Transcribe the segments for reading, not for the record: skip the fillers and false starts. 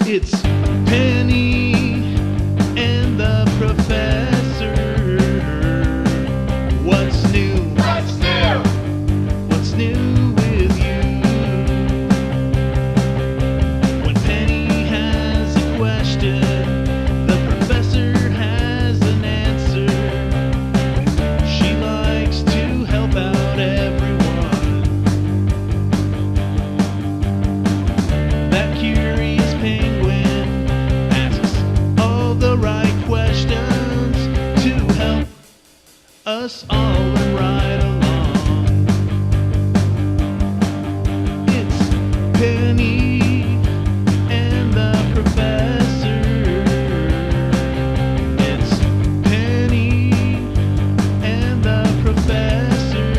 It's Penny and the Professor. What's new? What's new? What's new with you? When Penny has a question, the Professor has an answer. She likes to help out everyone. That curious penguin asks all the right questions to help us all learn right along. It's Penny and the Professor. It's Penny and the Professor.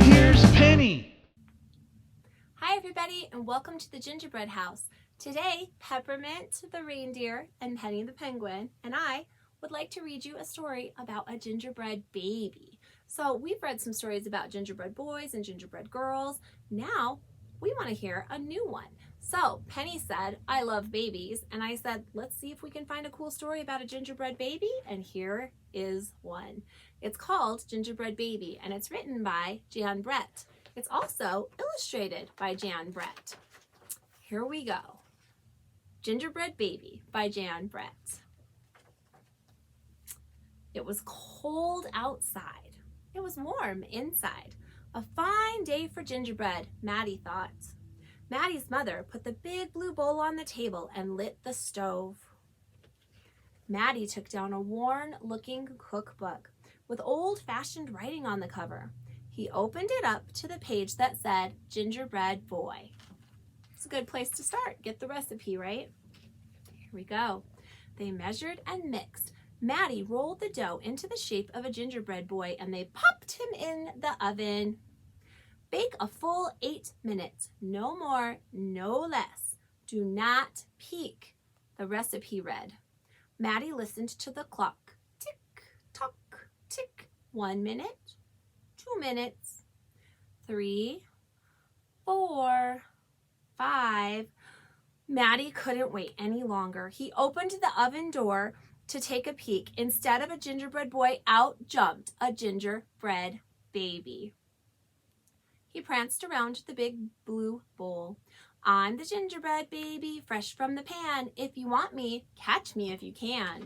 Here's Penny. Hi everybody and welcome to the Gingerbread House. Today, Peppermint the reindeer and Penny the penguin and I would like to read you a story about a gingerbread baby. So we've read some stories about gingerbread boys and gingerbread girls. Now we want to hear a new one. So Penny said, I love babies, and I said, let's see if we can find a cool story about a gingerbread baby, and here is one. It's called Gingerbread Baby and it's written by Jan Brett. It's also illustrated by Jan Brett. Here we go. Gingerbread Baby by Jan Brett. It was cold outside. It was warm inside. A fine day for gingerbread, Marti thought. Marti's mother put the big blue bowl on the table and lit the stove. Marti took down a worn-looking cookbook with old-fashioned writing on the cover. He opened it up to the page that said Gingerbread Boy. It's a good place to start. Get the recipe, right? Here we go. They measured and mixed. Marti rolled the dough into the shape of a gingerbread boy and they popped him in the oven. Bake a full 8 minutes. No more, no less. Do not peek, the recipe read. Marti listened to the clock. Tick, tock, tick. 1 minute. 2 minutes, 3, 4, 5. Marti couldn't wait any longer. He opened the oven door to take a peek. Instead of a gingerbread boy, out jumped a gingerbread baby. He pranced around the big blue bowl. I'm the gingerbread baby, fresh from the pan. If you want me, catch me if you can.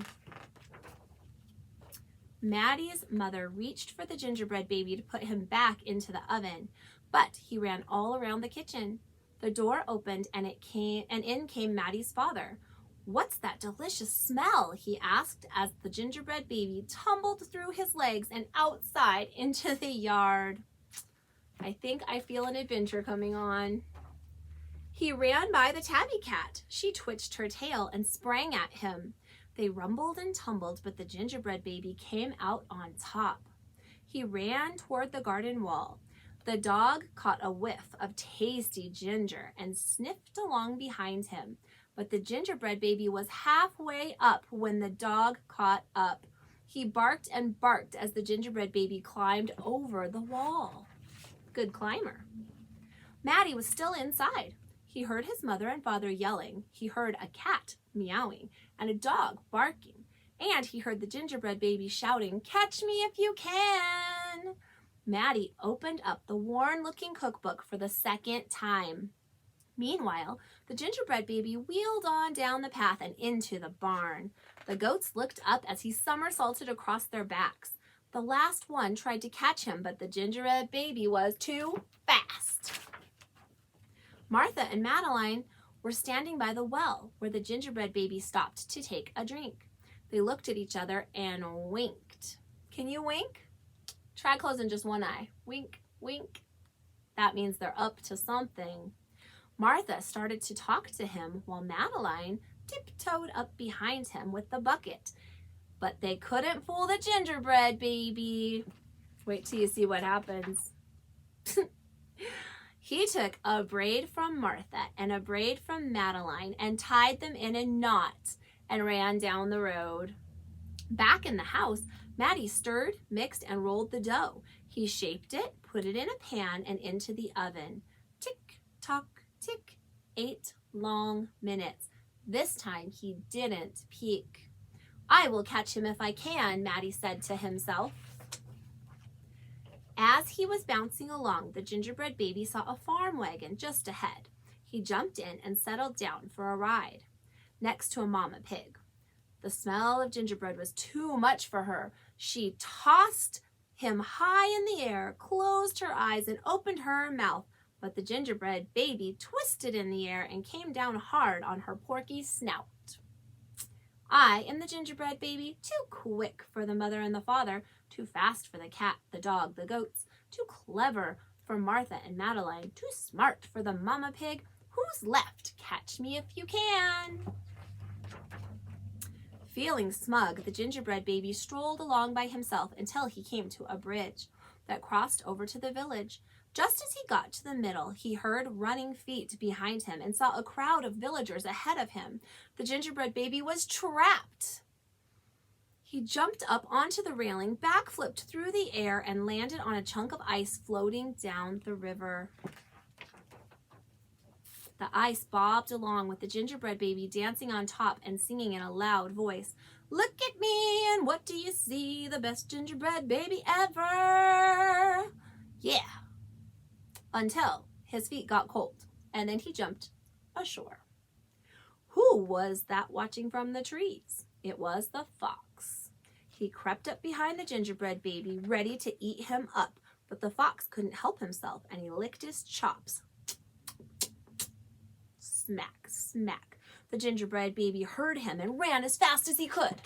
Marti's mother reached for the gingerbread baby to put him back into the oven, but he ran all around the kitchen. The door opened and in came Marti's father. What's that delicious smell? He asked as the gingerbread baby tumbled through his legs and outside into the yard. I think I feel an adventure coming on. He ran by the tabby cat. She twitched her tail and sprang at him. They rumbled and tumbled, but the gingerbread baby came out on top. He ran toward the garden wall. The dog caught a whiff of tasty ginger and sniffed along behind him. But the gingerbread baby was halfway up when the dog caught up. He barked and barked as the gingerbread baby climbed over the wall. Good climber. Marti was still inside. He heard his mother and father yelling. He heard a cat meowing and a dog barking. And he heard the gingerbread baby shouting, catch me if you can. Marti opened up the worn-looking cookbook for the second time. Meanwhile, the gingerbread baby wheeled on down the path and into the barn. The goats looked up as he somersaulted across their backs. The last one tried to catch him, but the gingerbread baby was too fast. Martha and Madeline were standing by the well where the gingerbread baby stopped to take a drink. They looked at each other and winked. Can you wink? Try closing just one eye. Wink, wink. That means they're up to something. Martha started to talk to him while Madeline tiptoed up behind him with the bucket. But they couldn't fool the gingerbread baby. Wait till you see what happens. He took a braid from Martha and a braid from Madeline and tied them in a knot and ran down the road. Back in the house, Marti stirred, mixed, and rolled the dough. He shaped it, put it in a pan, and into the oven. Tick, tock, tick. 8 long minutes. This time he didn't peek. "I will catch him if I can," Matty said to himself. As he was bouncing along, the gingerbread baby saw a farm wagon just ahead. He jumped in and settled down for a ride, next to a mama pig. The smell of gingerbread was too much for her. She tossed him high in the air, closed her eyes, and opened her mouth, but the gingerbread baby twisted in the air and came down hard on her porky snout. I am the gingerbread baby, too quick for the mother and the father, too fast for the cat, the dog, the goats, too clever for Martha and Madeline, too smart for the mama pig. Who's left? Catch me if you can. Feeling smug, the gingerbread baby strolled along by himself until he came to a bridge that crossed over to the village. Just as he got to the middle, he heard running feet behind him and saw a crowd of villagers ahead of him. The gingerbread baby was trapped. He jumped up onto the railing, backflipped through the air, and landed on a chunk of ice floating down the river. The ice bobbed along with the gingerbread baby dancing on top and singing in a loud voice. "Look at me, and what do you see? The best gingerbread baby ever." Yeah. Until his feet got cold, and then he jumped ashore. Who was that watching from the trees? It was the fox. He crept up behind the gingerbread baby, ready to eat him up, but the fox couldn't help himself, and he licked his chops. Smack, smack. The gingerbread baby heard him and ran as fast as he could.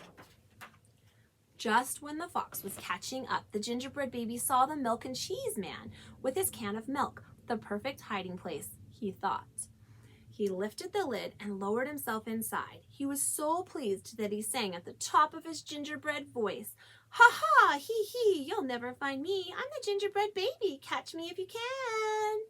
Just when the fox was catching up, the gingerbread baby saw the milk and cheese man with his can of milk, the perfect hiding place, he thought. He lifted the lid and lowered himself inside. He was so pleased that he sang at the top of his gingerbread voice. "Ha ha, hee hee, you'll never find me. I'm the gingerbread baby. Catch me if you can."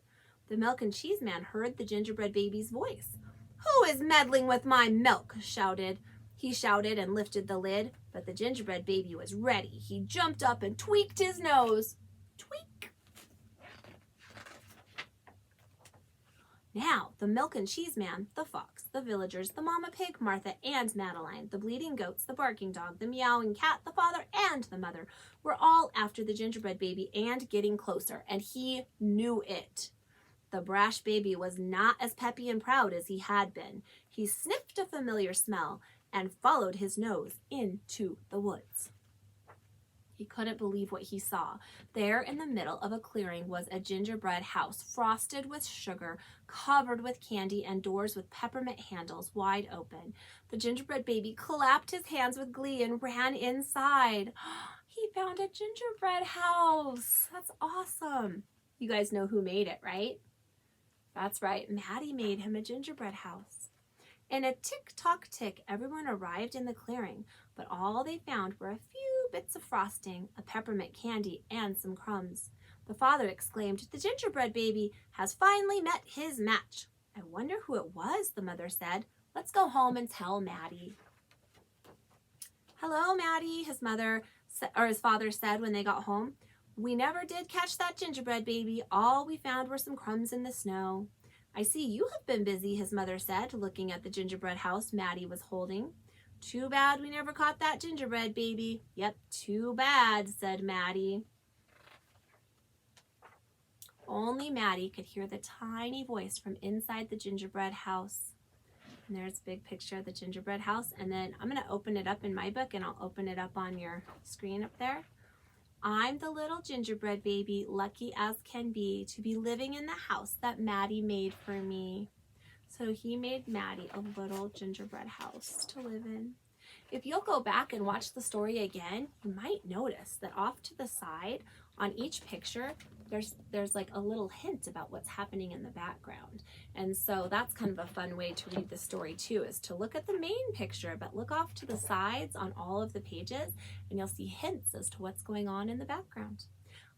The milk and cheese man heard the gingerbread baby's voice. "Who is meddling with my milk?" He shouted and lifted the lid, but the gingerbread baby was ready. He jumped up and tweaked his nose. Tweak. Now, the milk and cheese man, the fox, the villagers, the mama pig, Martha and Madeline, the bleating goats, the barking dog, the meowing cat, the father and the mother were all after the gingerbread baby and getting closer, and he knew it. The brash baby was not as peppy and proud as he had been. He sniffed a familiar smell and followed his nose into the woods. He couldn't believe what he saw. There in the middle of a clearing was a gingerbread house, frosted with sugar, covered with candy, and doors with peppermint handles wide open. The gingerbread baby clapped his hands with glee and ran inside. He found a gingerbread house. That's awesome. You guys know who made it, right? That's right, Matty made him a gingerbread house. In a tick-tock-tick, everyone arrived in the clearing, but all they found were a few bits of frosting, a peppermint candy, and some crumbs. The father exclaimed, "The gingerbread baby has finally met his match." "I wonder who it was," the mother said. "Let's go home and tell Matty." "Hello, Matty," his father said when they got home. "We never did catch that gingerbread baby. All we found were some crumbs in the snow." "I see you have been busy," his mother said, looking at the gingerbread house Matty was holding. "Too bad we never caught that gingerbread baby." "Yep, too bad," said Matty. Only Matty could hear the tiny voice from inside the gingerbread house. And there's a big picture of the gingerbread house. And then I'm going to open it up in my book, and I'll open it up on your screen up there. "I'm the little gingerbread baby, lucky as can be, to be living in the house that Matty made for me." So he made Matty a little gingerbread house to live in. If you'll go back and watch the story again, you might notice that off to the side on each picture, there's like a little hint about what's happening in the background. And so that's kind of a fun way to read the story too, is to look at the main picture, but look off to the sides on all of the pages, and you'll see hints as to what's going on in the background.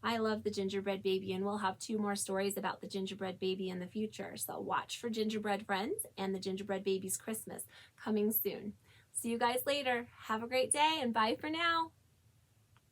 I love the gingerbread baby, and we'll have 2 more stories about the gingerbread baby in the future. So watch for Gingerbread Friends and the Gingerbread Baby's Christmas coming soon. See you guys later. Have a great day, and bye for now.